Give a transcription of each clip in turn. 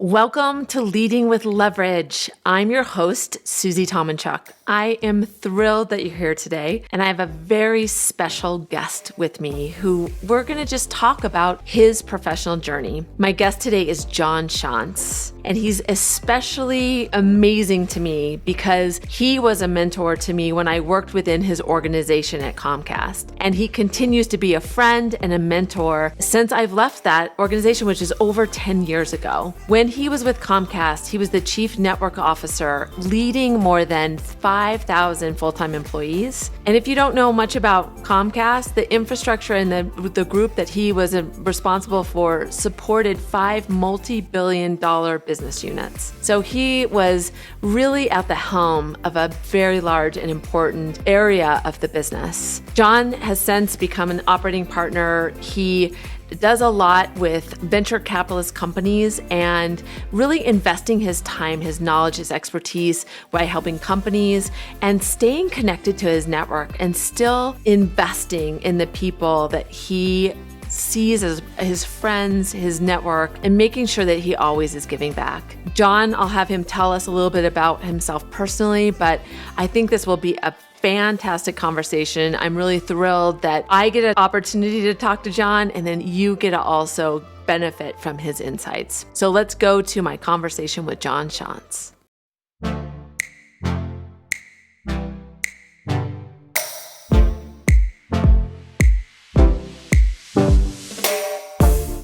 Welcome to Leading with Leverage. I'm your host, Susie Tomenchok. I am thrilled that you're here today, and I have a very special guest with me who we're going to just talk about his professional journey. My guest today is John Schanz, and he's especially amazing to me because he was a mentor to me when I worked within his organization at Comcast, and he continues to be a friend and a mentor since I've left that organization, which is over 10 years ago. When he was with Comcast, he was the chief network officer, leading more than 5,000 full-time employees. And if you don't know much about Comcast, the infrastructure and the group that he was responsible for supported 5 multi-billion-dollar business units. So he was really at the helm of a very large and important area of the business. John has since become an operating partner. He does a lot with venture capitalist companies and really investing his time, his knowledge, his expertise by helping companies and staying connected to his network and still investing in the people that he sees as his friends, his network, and making sure that he always is giving back. John, I'll have him tell us a little bit about himself personally, but I think this will be a fantastic conversation. I'm really thrilled that I get an opportunity to talk to John, and then you get to also benefit from his insights. So let's go to my conversation with John Schanz.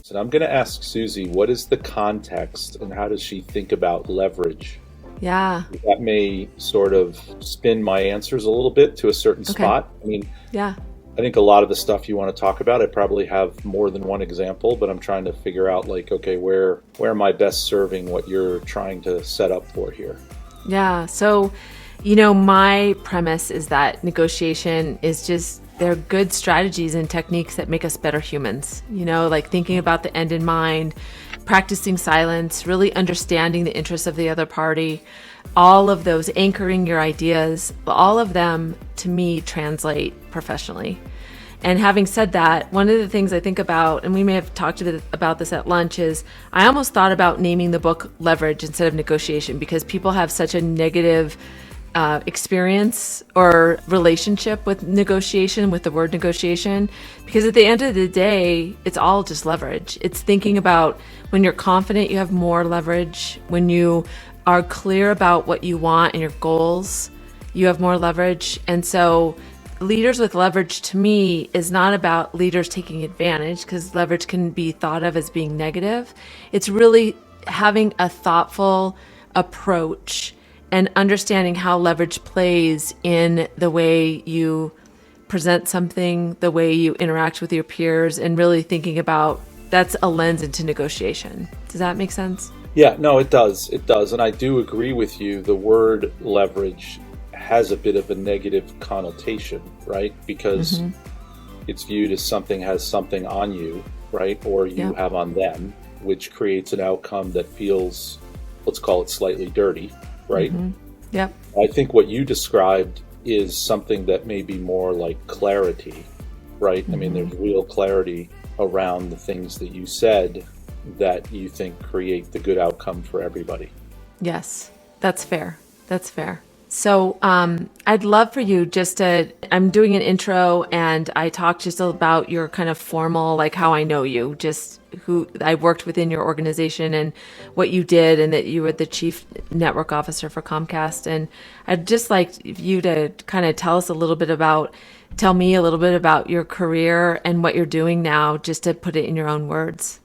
So I'm going to ask Susie, what is the context and how does she think about leverage? Yeah. That may sort of spin my answers a little bit to a certain spot. I mean, yeah. I think a lot of the stuff you want to talk about, I probably have more than one example, but I'm trying to figure out like, okay, where am I best serving what you're trying to set up for here? Yeah. So, my premise is that negotiation is just, they're good strategies and techniques that make us better humans, like thinking about the end in mind, practicing silence, really understanding the interests of the other party, all of those, anchoring your ideas, all of them to me translate professionally. And having said that, one of the things I think about, and we may have talked about this at lunch, is I almost thought about naming the book Leverage instead of Negotiation because people have such a negative experience or relationship with negotiation, with the word negotiation, because at the end of the day, it's all just leverage. It's thinking about when you're confident, you have more leverage. When you are clear about what you want and your goals, you have more leverage. And so leaders with leverage to me is not about leaders taking advantage, because leverage can be thought of as being negative. It's really having a thoughtful approach and understanding how leverage plays in the way you present something, the way you interact with your peers, and really thinking about that's a lens into negotiation. Does that make sense? Yeah, no, it does. It does. And I do agree with you. The word leverage has a bit of a negative connotation, right? Because it's viewed as something has something on you, right? Or you have on them, which creates an outcome that feels, let's call it slightly dirty. Right? Yep. I think what you described is something that may be more like clarity, right? I mean, there's real clarity around the things that you said that you think create the good outcome for everybody. Yes, that's fair. That's fair. So I'd love for you I'm doing an intro and I talked just about your kind of formal, like how I know you, just who I worked within your organization and what you did, and that you were the chief network officer for Comcast. And I'd just like you to kind of tell me a little bit about your career and what you're doing now, just to put it in your own words.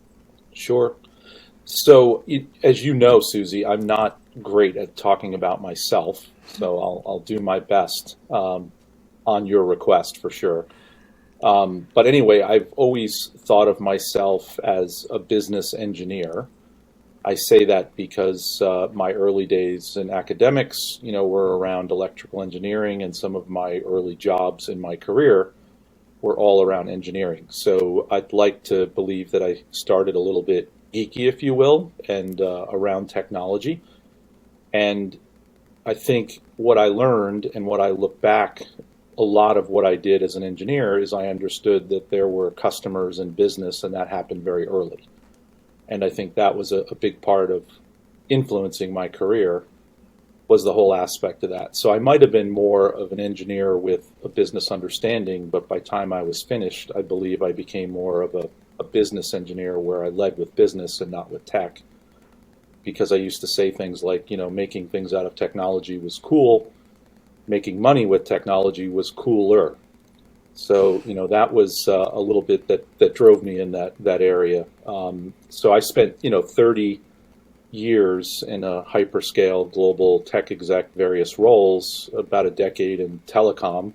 Sure. So as you know, Susie, I'm not great at talking about myself. So I'll do my best on your request for sure. But anyway, I've always thought of myself as a business engineer. I say that because my early days in academics, were around electrical engineering, and some of my early jobs in my career were all around engineering. So I'd like to believe that I started a little bit geeky, if you will, and around technology. And I think what I learned and what I look back, a lot of what I did as an engineer is I understood that there were customers in business, and that happened very early. And I think that was a big part of influencing my career was the whole aspect of that. So I might have been more of an engineer with a business understanding, but by the time I was finished, I believe I became more of a business engineer where I led with business and not with tech. Because I used to say things like, making things out of technology was cool, making money with technology was cooler. So, that was a little bit that drove me in that area. So I spent, 30 years in a hyperscale global tech exec, various roles, about a decade in telecom,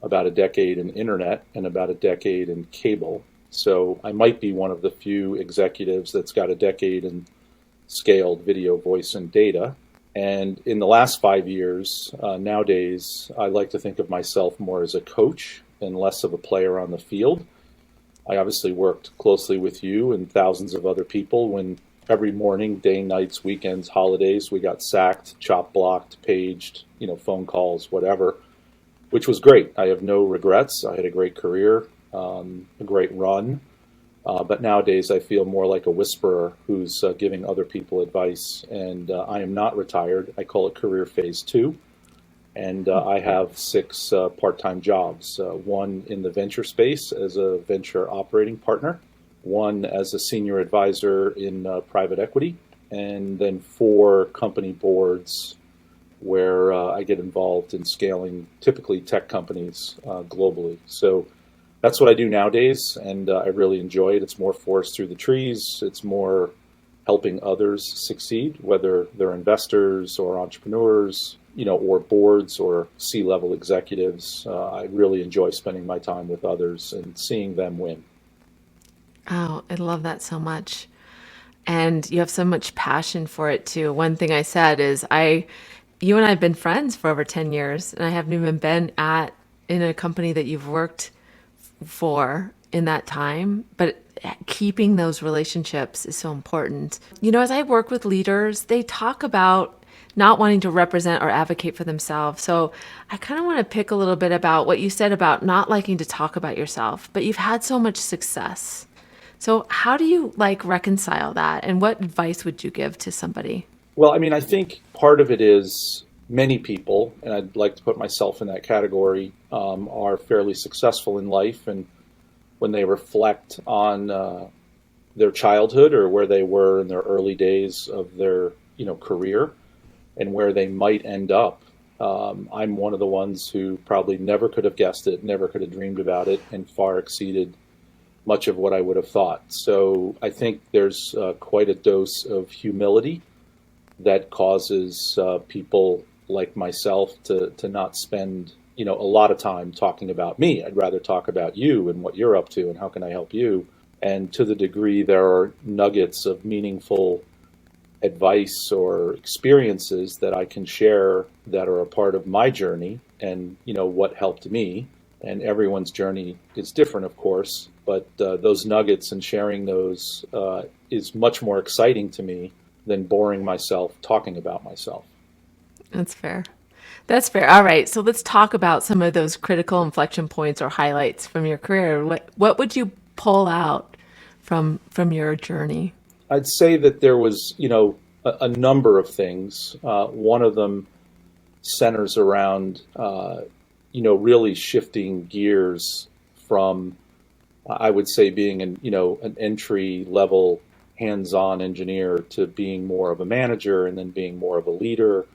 about a decade in internet, and about a decade in cable. So I might be one of the few executives that's got a decade in scaled video, voice, and data. And in the last 5 years, nowadays, I like to think of myself more as a coach and less of a player on the field. I obviously worked closely with you and thousands of other people when every morning, day, nights, weekends, holidays, we got sacked, chop blocked, paged, phone calls, whatever, which was great. I have no regrets. I had a great career, a great run. But nowadays, I feel more like a whisperer who's giving other people advice. And I am not retired. I call it career phase 2. And I have 6 part-time jobs, one in the venture space as a venture operating partner, one as a senior advisor in private equity, and then 4 company boards where I get involved in scaling typically tech companies globally. So that's what I do nowadays, and I really enjoy it. It's more forest through the trees. It's more helping others succeed, whether they're investors or entrepreneurs, or boards or C-level executives. I really enjoy spending my time with others and seeing them win. Oh, I love that so much. And you have so much passion for it too. One thing I said is you and I have been friends for over 10 years, and I haven't even been in a company that you've worked for in that time, but keeping those relationships is so important. As I work with leaders, they talk about not wanting to represent or advocate for themselves. So I kind of want to pick a little bit about what you said about not liking to talk about yourself, but you've had so much success. So how do you reconcile that? And what advice would you give to somebody? Well, I think part of it is many people, and I'd like to put myself in that category, are fairly successful in life. And when they reflect on their childhood or where they were in their early days of their career and where they might end up, I'm one of the ones who probably never could have guessed it, never could have dreamed about it, and far exceeded much of what I would have thought. So I think there's quite a dose of humility that causes people like myself to not spend a lot of time talking about me. I'd rather talk about you and what you're up to and how can I help you. And to the degree there are nuggets of meaningful advice or experiences that I can share that are a part of my journey and what helped me. And everyone's journey is different, of course, but those nuggets and sharing those is much more exciting to me than boring myself talking about myself. That's fair. That's fair. All right. So let's talk about some of those critical inflection points or highlights from your career. What would you pull out from your journey? I'd say that there was, a number of things. One of them centers around, really shifting gears from, I would say, being an entry level hands-on engineer to being more of a manager and then being more of a leader.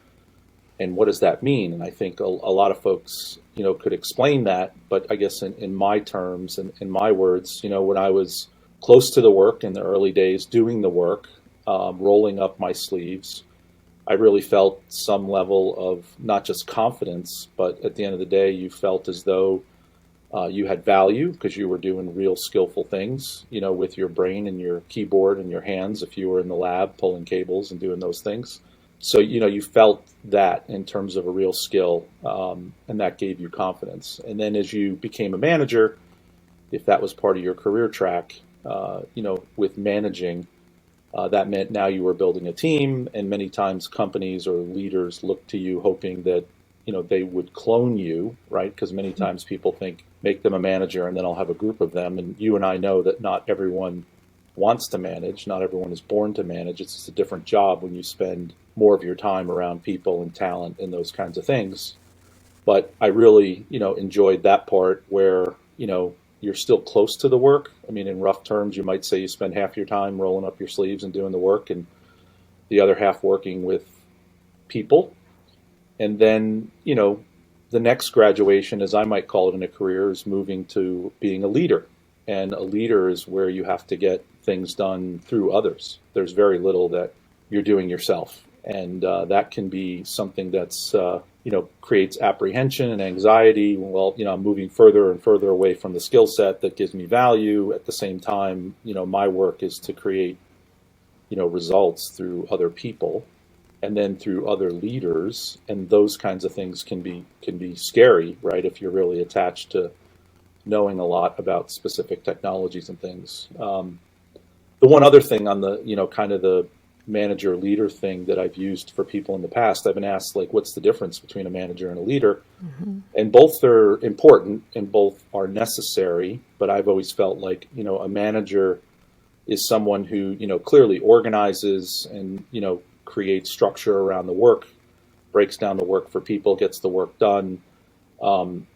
And what does that mean? And I think a lot of folks, could explain that. But I guess in my terms and in my words, when I was close to the work in the early days, doing the work, rolling up my sleeves, I really felt some level of not just confidence, but at the end of the day, you felt as though you had value because you were doing real skillful things, with your brain and your keyboard and your hands if you were in the lab pulling cables and doing those things. So, you felt that in terms of a real skill, and that gave you confidence. And then as you became a manager, if that was part of your career track, with managing, that meant now you were building a team, and many times companies or leaders look to you hoping that, they would clone you, right? Because many times people think, make them a manager and then I'll have a group of them. And you and I know that not everyone wants to manage. Not everyone is born to manage. It's just a different job when you spend more of your time around people and talent and those kinds of things. But I really, enjoyed that part where, you're still close to the work. I mean, in rough terms, you might say you spend half your time rolling up your sleeves and doing the work and the other half working with people. And then, the next graduation, as I might call it in a career, is moving to being a leader. And a leader is where you have to get things done through others. There's very little that you're doing yourself. And that can be something that's, creates apprehension and anxiety. Well, I'm moving further and further away from the skill set that gives me value. At the same time, my work is to create, results through other people and then through other leaders. And those kinds of things can be scary, right? If you're really attached to knowing a lot about specific technologies and things. The one other thing on the, kind of the manager leader thing that I've used for people in the past, I've been asked, like, what's the difference between a manager and a leader? Mm-hmm. And both are important and both are necessary. But I've always felt like, a manager is someone who, clearly organizes and, creates structure around the work, breaks down the work for people, gets the work done.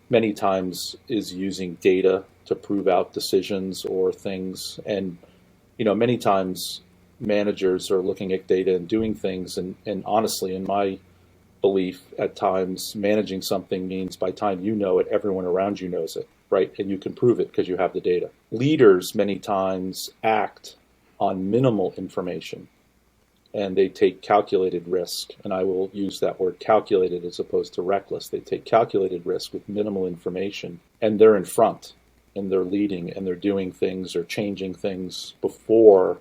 Many times is using data to prove out decisions or things. And, many times managers are looking at data and doing things. And honestly, in my belief, at times managing something means by the time you know it, everyone around you knows it, right? And you can prove it because you have the data. Leaders many times act on minimal information and they take calculated risk. And I will use that word calculated as opposed to reckless. They take calculated risk with minimal information and they're in front and they're leading and they're doing things or changing things before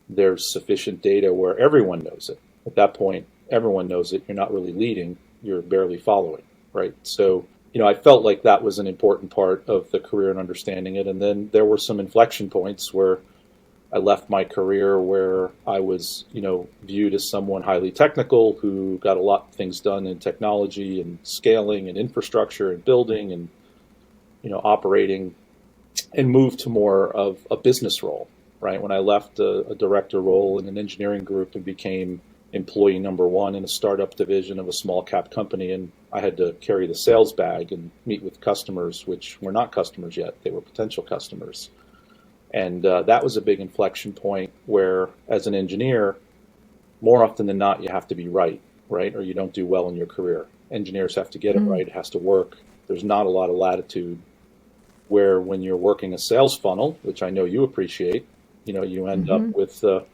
there's sufficient data where everyone knows it. At that point, everyone knows it. You're not really leading, you're barely following, right? So, I felt like that was an important part of the career and understanding it. And then there were some inflection points where I left my career where I was, viewed as someone highly technical who got a lot of things done in technology and scaling and infrastructure and building and, operating, and moved to more of a business role, right? When I left a director role in an engineering group and became employee number one in a startup division of a small cap company, and I had to carry the sales bag and meet with customers, which were not customers yet. They were potential customers. And that was a big inflection point where, as an engineer, more often than not, you have to be right? Or you don't do well in your career. Engineers have to get it right. It has to work. There's not a lot of latitude where when you're working a sales funnel, which I know you appreciate, you end up with, the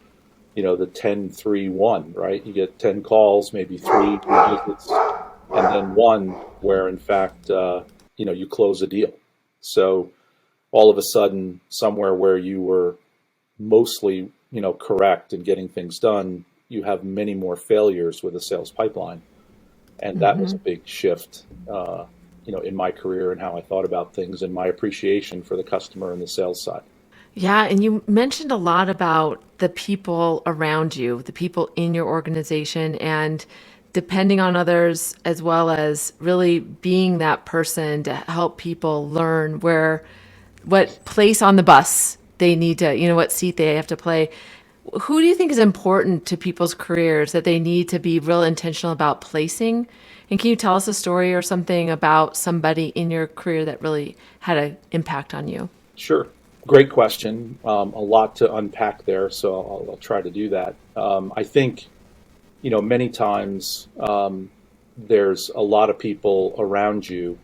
10-3-1, right? You get 10 calls, maybe 3 visits, and then one where, in fact, you close a deal. So all of a sudden, somewhere where you were mostly, correct in getting things done, you have many more failures with a sales pipeline. And that was a big shift, in my career and how I thought about things and my appreciation for the customer and the sales side. Yeah, and you mentioned a lot about the people around you, the people in your organization, and depending on others, as well as really being that person to help people learn what place on the bus they need to, what seat they have to play. Who do you think is important to people's careers that they need to be real intentional about placing? And can you tell us a story or something about somebody in your career that really had an impact on you? Sure. Great question. A lot to unpack there, so I'll try to do that. I think, many times there's a lot of people around you,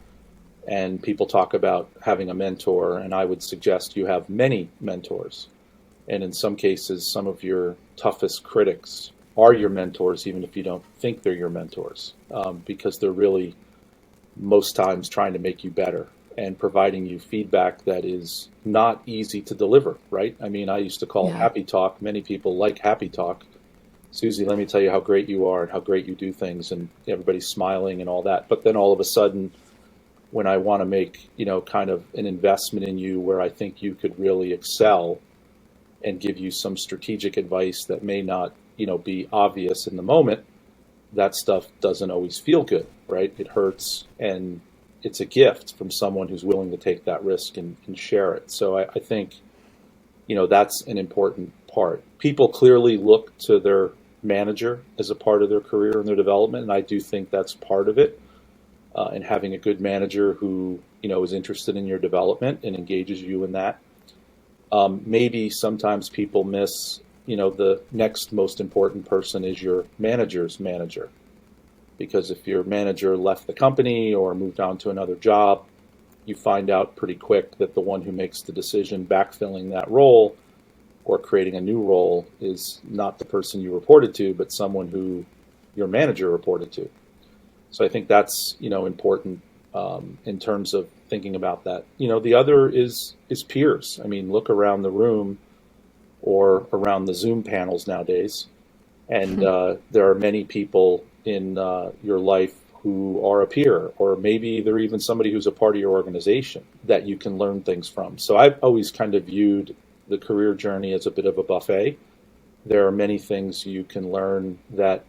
and people talk about having a mentor, and I would suggest you have many mentors. And in some cases, some of your toughest critics are your mentors, even if you don't think they're your mentors, because they're really most times trying to make you better and providing you feedback that is not easy to deliver, right? I mean, I used to call it happy talk. Many people like happy talk. Susie, let me tell you how great you are and how great you do things, and everybody's smiling and all that. But then all of a sudden, when I want to make, kind of an investment in you where I think you could really excel and give you some strategic advice that may not, be obvious in the moment, that stuff doesn't always feel good, right? It hurts, and it's a gift from someone who's willing to take that risk and share it. So I think, that's an important part. People clearly look to their manager as a part of their career and their development, and I do think that's part of it. And having a good manager who is interested in your development and engages you in that. Maybe sometimes people miss, the next most important person is your manager's manager. Because if your manager left the company or moved on to another job, you find out pretty quick that the one who makes the decision backfilling that role or creating a new role is not the person you reported to, but someone who your manager reported to. So I think that's, important in terms of thinking about that. The other is peers. I mean, look around the room or around the Zoom panels nowadays, and there are many people in your life who are a peer, or maybe they're even somebody who's a part of your organization that you can learn things from. So I've always kind of viewed the career journey as a bit of a buffet. There are many things you can learn that,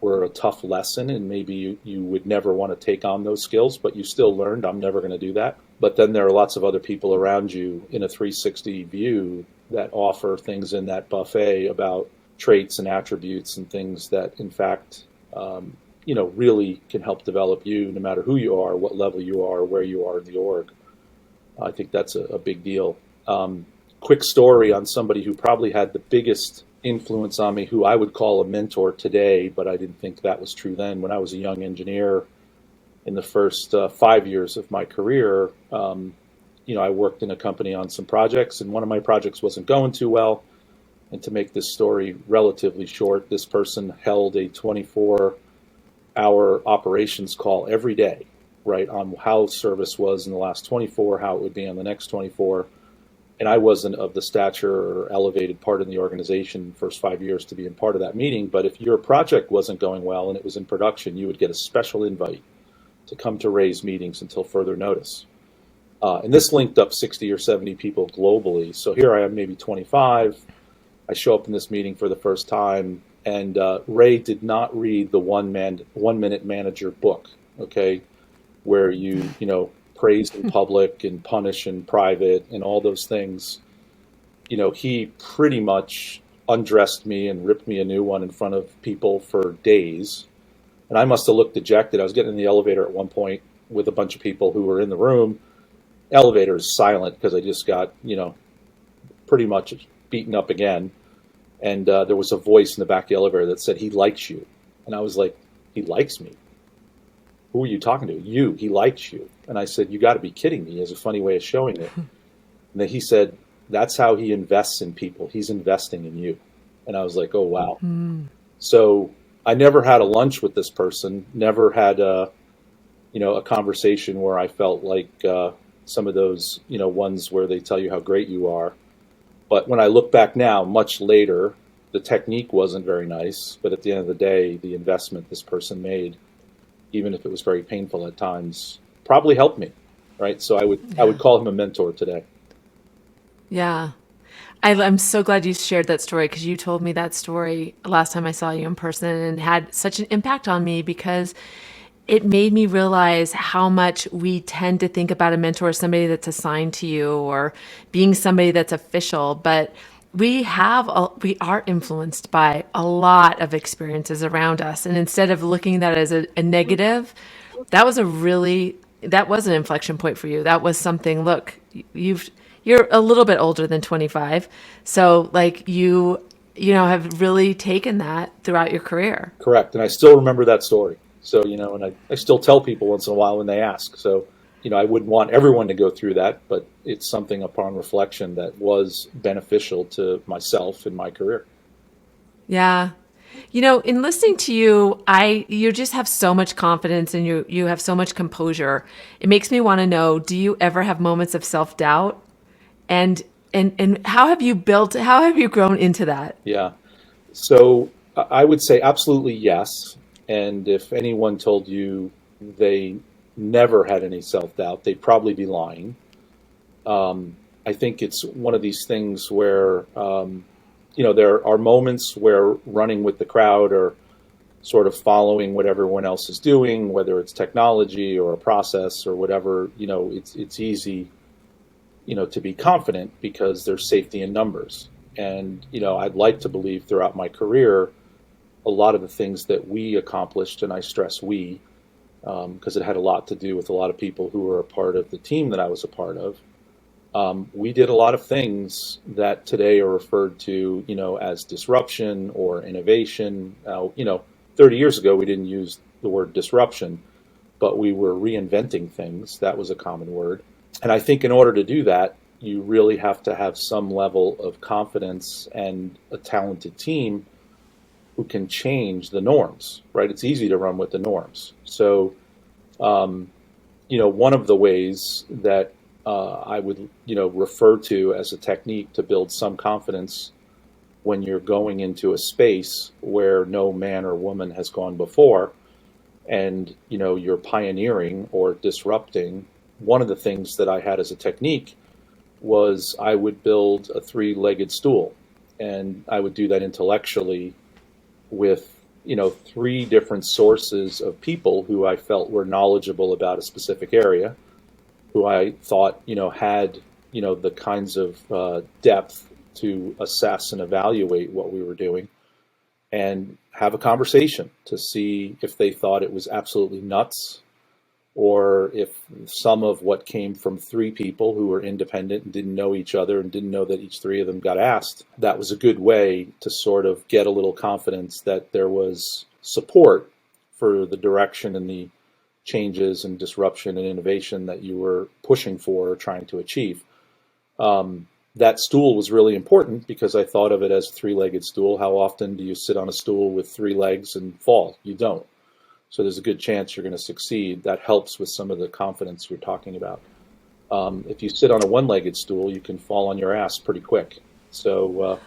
were a tough lesson, and maybe you would never want to take on those skills, but you still learned, I'm never going to do that. But then there are lots of other people around you in a 360 view that offer things in that buffet about traits and attributes and things that, in fact, really can help develop you no matter who you are, what level you are, where you are in the org. I think that's a big deal. Quick story on somebody who probably had the biggest influence on me, who I would call a mentor today, but I didn't think that was true then. When I was a young engineer in the first 5 years of my career, I worked in a company on some projects, and one of my projects wasn't going too well. And to make this story relatively short, this person held a 24-hour operations call every day, right, on how service was in the last 24, how it would be on the next 24. And I wasn't of the stature or elevated part in the organization the first 5 years to be in part of that meeting. But if your project wasn't going well and it was in production, you would get a special invite to come to Ray's meetings until further notice. And this linked up 60 or 70 people globally. So here I am, maybe 25. I show up in this meeting for the first time, and Ray did not read the 1 Minute Manager book, okay, where you praise in public and punish in private and all those things. He pretty much undressed me and ripped me a new one in front of people for days. And I must have looked dejected. I was getting in the elevator at one point with a bunch of people who were in the room. Elevator is silent because I just got, pretty much beaten up again. And there was a voice in the back of the elevator that said, "He likes you." And I was like, "He likes me? Who are you talking to?" "You, he likes you." And I said, "You got to be kidding me," as a funny way of showing it. And then he said, "That's how he invests in people. He's investing in you." And I was like, "Oh, wow." So I never had a lunch with this person, never had a conversation where I felt like some of those, ones where they tell you how great you are. But when I look back now, much later, the technique wasn't very nice. But at the end of the day, the investment this person made, even if it was very painful at times, probably helped me, right? So I would call him a mentor today. Yeah. I'm so glad you shared that story, because you told me that story last time I saw you in person, and had such an impact on me, because it made me realize how much we tend to think about a mentor as somebody that's assigned to you or being somebody that's official. But we are influenced by a lot of experiences around us. And instead of looking at that as a negative, that was an inflection point for you. That was something, look, you're a little bit older than 25. So like you have really taken that throughout your career. Correct. And I still remember that story. So, and I still tell people once in a while when they ask. So, I wouldn't want everyone to go through that, but it's something upon reflection that was beneficial to myself in my career. Yeah. In listening to you, you just have so much confidence, and you have so much composure. It makes me want to know, do you ever have moments of self-doubt? And how have you grown into that? Yeah. So I would say absolutely yes. And if anyone told you they never had any self-doubt, they'd probably be lying. I think it's one of these things where, there are moments where running with the crowd or sort of following what everyone else is doing, whether it's technology or a process or whatever, it's easy, to be confident because there's safety in numbers. And, I'd like to believe throughout my career, a lot of the things that we accomplished, and I stress we, because it had a lot to do with a lot of people who were a part of the team that I was a part of. We did a lot of things that today are referred to, as disruption or innovation. 30 years ago, we didn't use the word disruption, but we were reinventing things. That was a common word. And I think in order to do that, you really have to have some level of confidence and a talented team who can change the norms, right? It's easy to run with the norms. So, one of the ways that I would, refer to as a technique to build some confidence when you're going into a space where no man or woman has gone before, and you're pioneering or disrupting. One of the things that I had as a technique was I would build a three-legged stool, and I would do that intellectually with three different sources of people who I felt were knowledgeable about a specific area, who I thought had the kinds of depth to assess and evaluate what we were doing, and have a conversation to see if they thought it was absolutely nuts, or if some of what came from three people who were independent and didn't know each other and didn't know that each three of them got asked. That was a good way to sort of get a little confidence that there was support for the direction and the changes and disruption and innovation that you were pushing for or trying to achieve. That stool was really important because I thought of it as a three-legged stool. How often do you sit on a stool with three legs and fall? You don't. So there's a good chance you're going to succeed. That helps with some of the confidence you're talking about. If you sit on a one-legged stool, you can fall on your ass pretty quick. So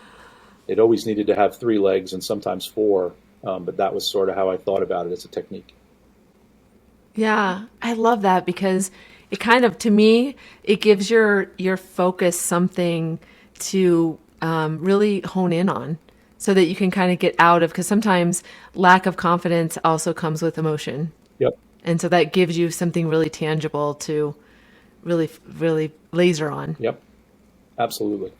it always needed to have three legs and sometimes four, but that was sort of how I thought about it as a technique. Yeah, I love that because it kind of, to me, it gives your focus something to really hone in on so that you can kind of get out of, because sometimes lack of confidence also comes with emotion. Yep. And so that gives you something really tangible to really, really laser on. Yep. Absolutely.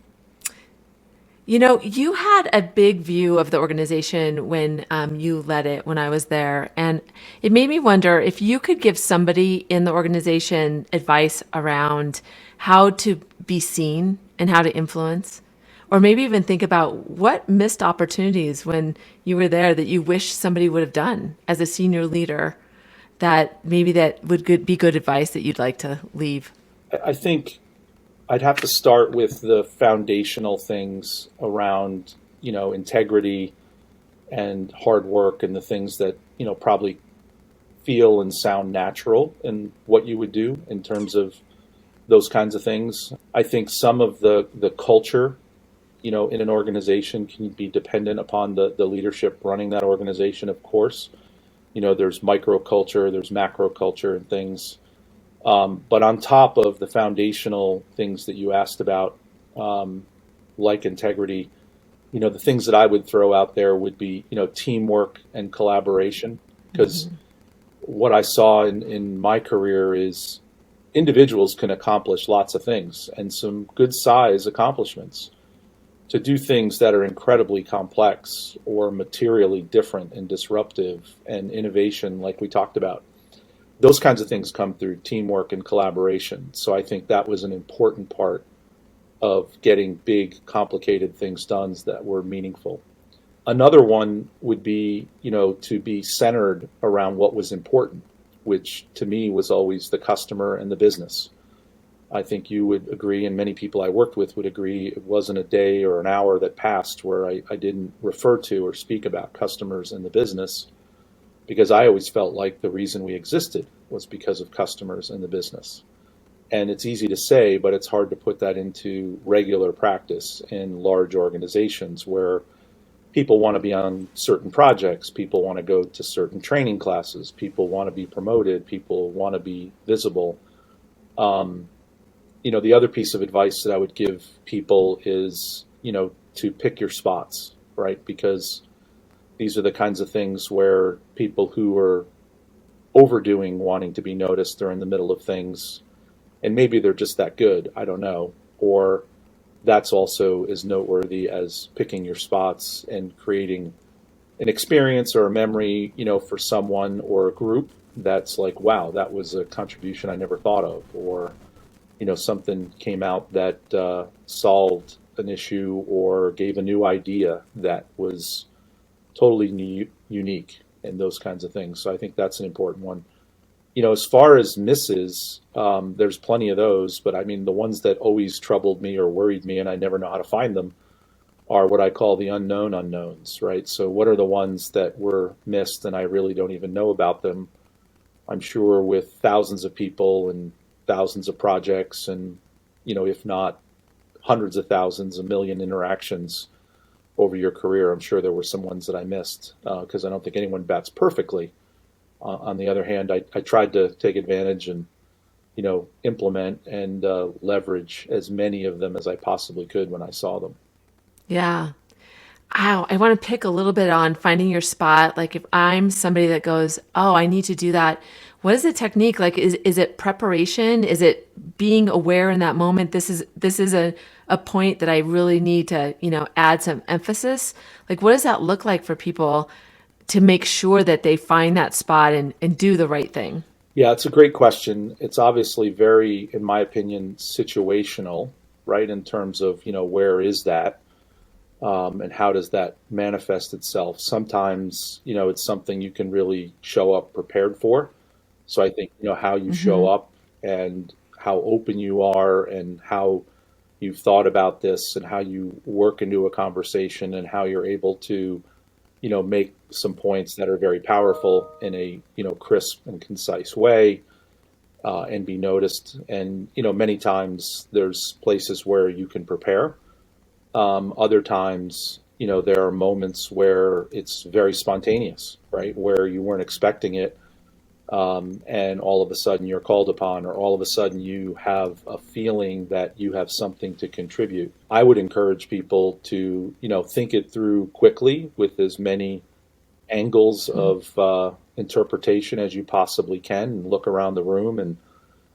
You had a big view of the organization when you led it when I was there. And it made me wonder if you could give somebody in the organization advice around how to be seen and how to influence, or maybe even think about what missed opportunities when you were there that you wish somebody would have done as a senior leader, that maybe that would be good advice that you'd like to leave. I think I'd have to start with the foundational things around, integrity and hard work and the things that, probably feel and sound natural in what you would do in terms of those kinds of things. I think some of the culture, in an organization can be dependent upon the leadership running that organization, of course. There's microculture, there's macro culture and things. But on top of the foundational things that you asked about, like integrity, the things that I would throw out there would be, teamwork and collaboration. Because what I saw in my career is individuals can accomplish lots of things and some good size accomplishments. To do things that are incredibly complex or materially different and disruptive and innovation, like we talked about, those kinds of things come through teamwork and collaboration. So I think that was an important part of getting big, complicated things done that were meaningful. Another one would be, to be centered around what was important, which to me was always the customer and the business. I think you would agree, and many people I worked with would agree, it wasn't a day or an hour that passed where I didn't refer to or speak about customers and the business, because I always felt like the reason we existed was because of customers and the business. And it's easy to say, but it's hard to put that into regular practice in large organizations where people want to be on certain projects, people want to go to certain training classes, people want to be promoted, people want to be visible. The other piece of advice that I would give people is, to pick your spots, right? Because these are the kinds of things where people who are overdoing wanting to be noticed, they're in the middle of things, And maybe they're just that good. I don't know. Or that's also as noteworthy as picking your spots and creating an experience or a memory, for someone or a group that's like, wow, that was a contribution I never thought of, or something came out that solved an issue or gave a new idea that was totally unique, and those kinds of things. So I think that's an important one. As far as misses, there's plenty of those, but I mean, the ones that always troubled me or worried me, and I never know how to find them, are what I call the unknown unknowns, right? So, what are the ones that were missed and I really don't even know about them? I'm sure with thousands of people and thousands of projects, and, if not hundreds of thousands, a million interactions over your career, I'm sure there were some ones that I missed because I don't think anyone bats perfectly. On the other hand, I tried to take advantage and implement and leverage as many of them as I possibly could when I saw them. Yeah. Wow, I want to pick a little bit on finding your spot. Like if I'm somebody that goes, "Oh, I need to do that." What is the technique? Like is it preparation? Is it being aware in that moment? This is a point that I really need to, add some emphasis. Like what does that look like for people to make sure that they find that spot and do the right thing? Yeah, it's a great question. It's obviously very, in my opinion, situational, right? In terms of, where is that? And how does that manifest itself? Sometimes, it's something you can really show up prepared for. So I think, how you show Hmm. up and how open you are and how you've thought about this and how you work into a conversation and how you're able to, make some points that are very powerful in a, crisp and concise way, and be noticed. And, many times there's places where you can prepare. Other times, there are moments where it's very spontaneous, right? Where you weren't expecting it, and all of a sudden you're called upon, or all of a sudden you have a feeling that you have something to contribute. I would encourage people to, think it through quickly with as many angles of interpretation as you possibly can, and look around the room and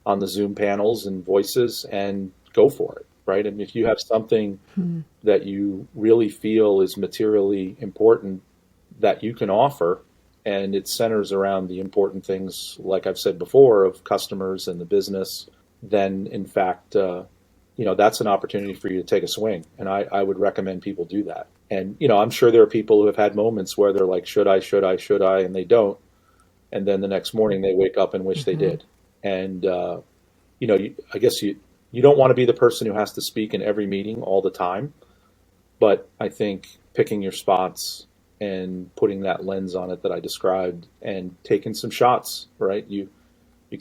on the Zoom panels and voices and go for it, right? And if you have something that you really feel is materially important that you can offer, and it centers around the important things, like I've said before, of customers and the business, then in fact, that's an opportunity for you to take a swing. And I would recommend people do that. And, I'm sure there are people who have had moments where they're like, should I, should I, should I? And they don't. And then the next morning they wake up and wish they Hmm. did. And, I guess you don't want to be the person who has to speak in every meeting all the time. But I think picking your spots and putting that lens on it that I described and taking some shots, right? You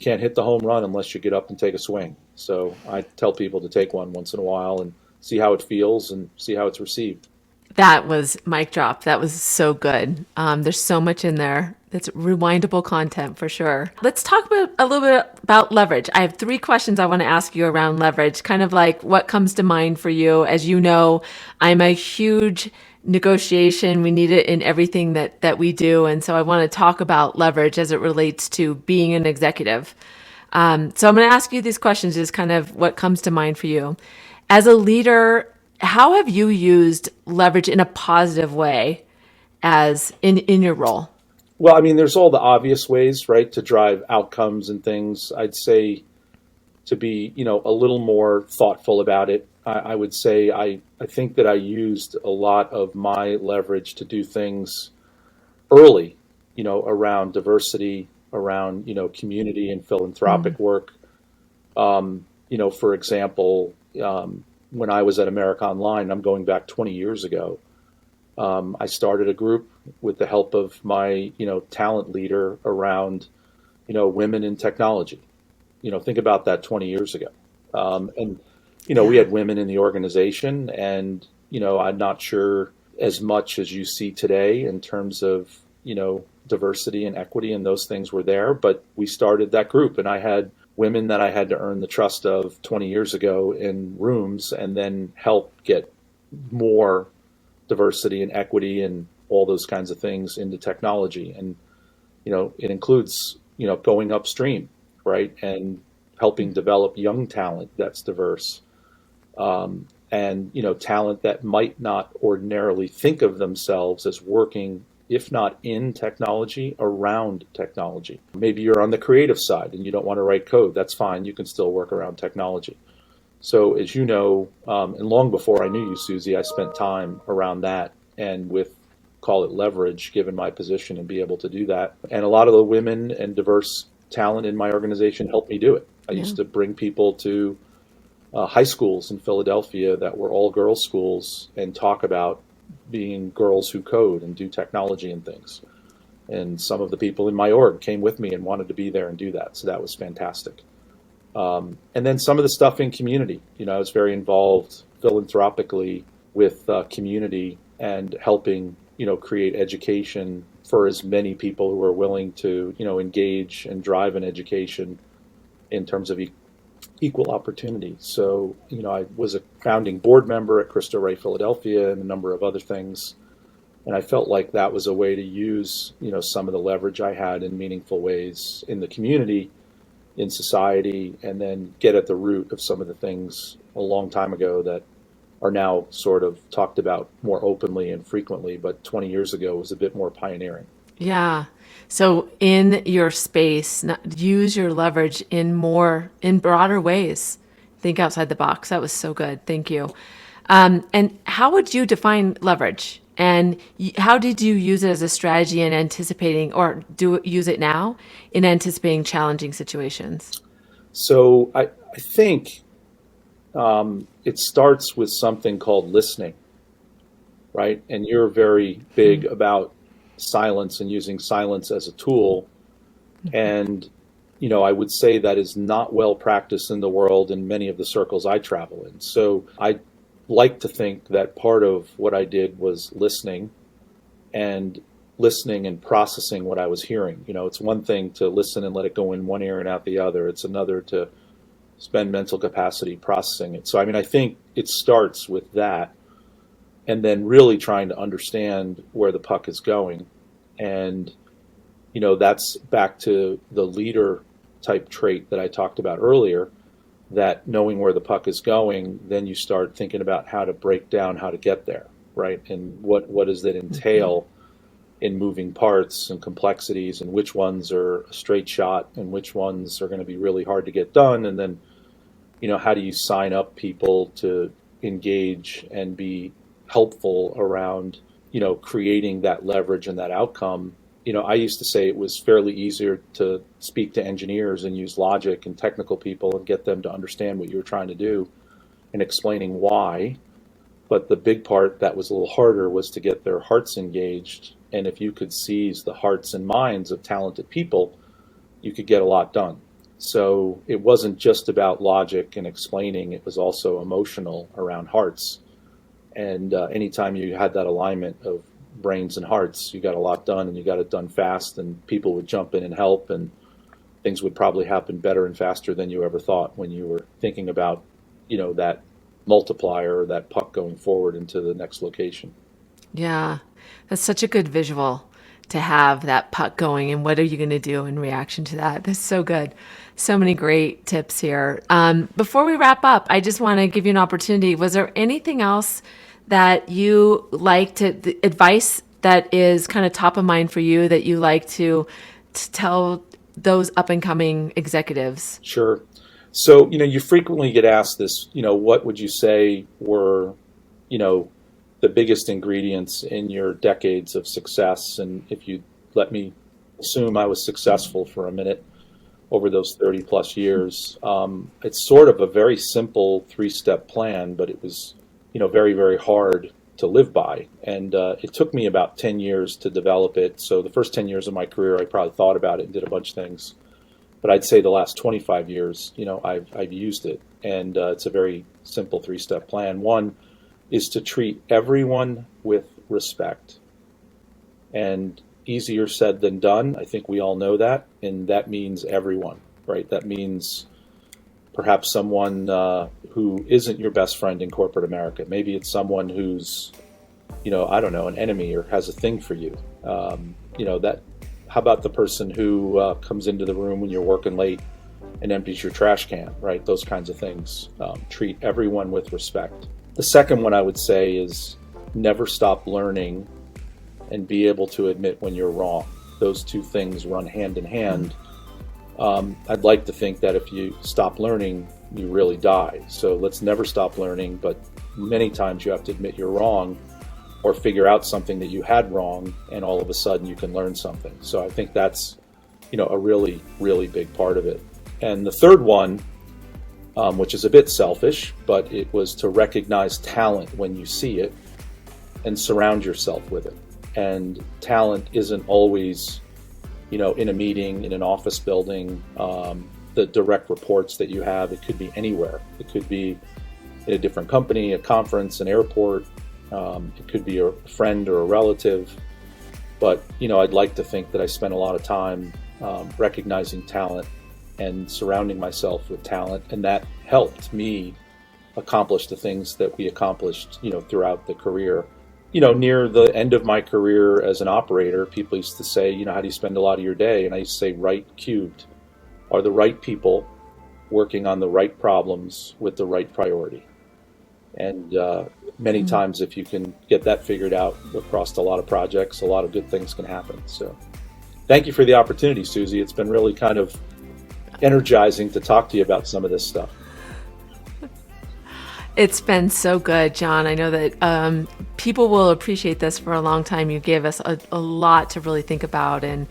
can't hit the home run unless you get up and take a swing. So I tell people to take one once in a while and see how it feels and see how it's received. That was mic drop. That was so good. There's so much in there. It's rewindable content for sure. Let's talk about a little bit about leverage. I have three questions I want to ask you around leverage, kind of like what comes to mind for you. As you know, I'm a huge negotiation. We need it in everything that we do. And so I want to talk about leverage as it relates to being an executive. So I'm going to ask you these questions, just kind of what comes to mind for you. As a leader, how have you used leverage in a positive way as in your role? Well, I mean, there's all the obvious ways, right, to drive outcomes and things. I'd say to be, a little more thoughtful about it. I would say I think that I used a lot of my leverage to do things early, around diversity, around, community and philanthropic work. For example, when I was at America Online, I'm going back 20 years ago, I started a group with the help of my, talent leader around, women in technology. Think about that 20 years ago. And, we Yeah. had women in the organization, and, I'm not sure as much as you see today in terms of, diversity and equity, and those things were there, but we started that group, and I had women that I had to earn the trust of 20 years ago in rooms, and then help get more diversity and equity and all those kinds of things into technology. And, it includes, going upstream, right? And helping develop young talent that's diverse, and talent that might not ordinarily think of themselves as working, if not in technology, around technology. Maybe you're on the creative side and you don't want to write code. That's fine. You can still work around technology. So as you know, and long before I knew you, Susie, I spent time around that and with, call it leverage, given my position, and be able to do that. And a lot of the women and diverse talent in my organization helped me do it. I used to bring people to high schools in Philadelphia that were all girls schools and talk about being girls who code and do technology and things. And some of the people in my org came with me and wanted to be there and do that. So that was fantastic. And then some of the stuff in community. I was very involved philanthropically with community and helping, create education for as many people who are willing to, engage and drive an education in terms of equal opportunity. So, I was a founding board member at Cristo Rey Philadelphia and a number of other things. And I felt like that was a way to use, some of the leverage I had in meaningful ways in the community, in society, and then get at the root of some of the things a long time ago that are now sort of talked about more openly and frequently, but 20 years ago was a bit more pioneering. Yeah. So in your space, use your leverage in broader ways. Think outside the box. That was so good. Thank you. And how would you define leverage? And how did you use it as a strategy in anticipating, or use it now in anticipating challenging situations? So I think it starts with something called listening, right? And you're very big about silence and using silence as a tool. And, I would say that is not well practiced in the world in many of the circles I travel in. So I like to think that part of what I did was listening and processing what I was hearing. It's one thing to listen and let it go in one ear and out the other. It's another to spend mental capacity processing it. So, I think it starts with that, and then really trying to understand where the puck is going. And, that's back to the leader type trait that I talked about earlier, that knowing where the puck is going, then you start thinking about how to break down how to get there, right? And what does that entail in moving parts and complexities, and which ones are a straight shot and which ones are going to be really hard to get done. And then, how do you sign up people to engage and be helpful around, creating that leverage and that outcome. I used to say it was fairly easier to speak to engineers and use logic and technical people and get them to understand what you were trying to do and explaining why. But the big part that was a little harder was to get their hearts engaged. And if you could seize the hearts and minds of talented people, you could get a lot done. So it wasn't just about logic and explaining, it was also emotional around hearts. And anytime you had that alignment of brains and hearts, you got a lot done, and you got it done fast, and people would jump in and help, and things would probably happen better and faster than you ever thought when you were thinking about, that multiplier or that puck going forward into the next location. Yeah, that's such a good visual to have, that puck going, and what are you going to do in reaction to that? That's so good. So many great tips here. Before we wrap up, I just want to give you an opportunity. Was there anything else that you like the advice that is kind of top of mind for you that you like to tell those up and coming executives? Sure. So, you frequently get asked this, what would you say were, the biggest ingredients in your decades of success? And if you let me assume I was successful for a minute over those 30 plus years, it's sort of a very simple 3-step plan, but it was, very, very hard to live by. And it took me about 10 years to develop it. So the first 10 years of my career, I probably thought about it and did a bunch of things. But I'd say the last 25 years, I've used it. And it's a very simple 3-step plan. One is to treat everyone with respect. And easier said than done. I think we all know that. And that means everyone, right? That means perhaps someone who isn't your best friend in corporate America. Maybe it's someone who's, I don't know, an enemy or has a thing for you. How about the person who comes into the room when you're working late and empties your trash can, right? Those kinds of things. Treat everyone with respect. The second one I would say is never stop learning and be able to admit when you're wrong. Those two things run hand in hand. I'd like to think that if you stop learning, you really die. So let's never stop learning, but many times you have to admit you're wrong or figure out something that you had wrong, and all of a sudden you can learn something. So I think that's, a really, really big part of it. And the third one, which is a bit selfish, but it was to recognize talent when you see it and surround yourself with it. And talent isn't always, in a meeting, in an office building, the direct reports that you have. It could be anywhere. It could be in a different company, a conference, an airport. It could be a friend or a relative. But, I'd like to think that I spent a lot of time recognizing talent and surrounding myself with talent. And that helped me accomplish the things that we accomplished, throughout the career. Near the end of my career as an operator, people used to say, how do you spend a lot of your day? And I used to say, right cubed. Are the right people working on the right problems with the right priority? And many times, if you can get that figured out across a lot of projects, a lot of good things can happen. So thank you for the opportunity, Susie. It's been really kind of energizing to talk to you about some of this stuff. It's been so good, John. I know that people will appreciate this for a long time. You gave us a lot to really think about and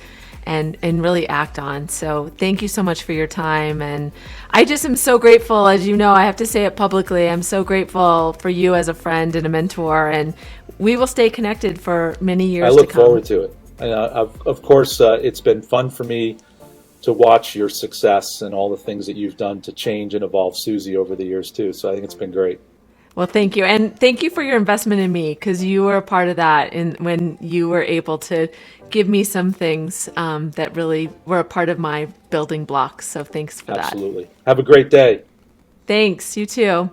really act on. So thank you so much for your time. And I just am so grateful, as you know, I have to say it publicly. I'm so grateful for you as a friend and a mentor. And we will stay connected for many years to come. I look forward to it. And of course, it's been fun for me to watch your success and all the things that you've done to change and evolve Susie over the years too. So I think it's been great. Well, thank you. And thank you for your investment in me, because you were a part of that when you were able to give me some things that really were a part of my building blocks. So thanks for that. Absolutely. Have a great day. Thanks. You too.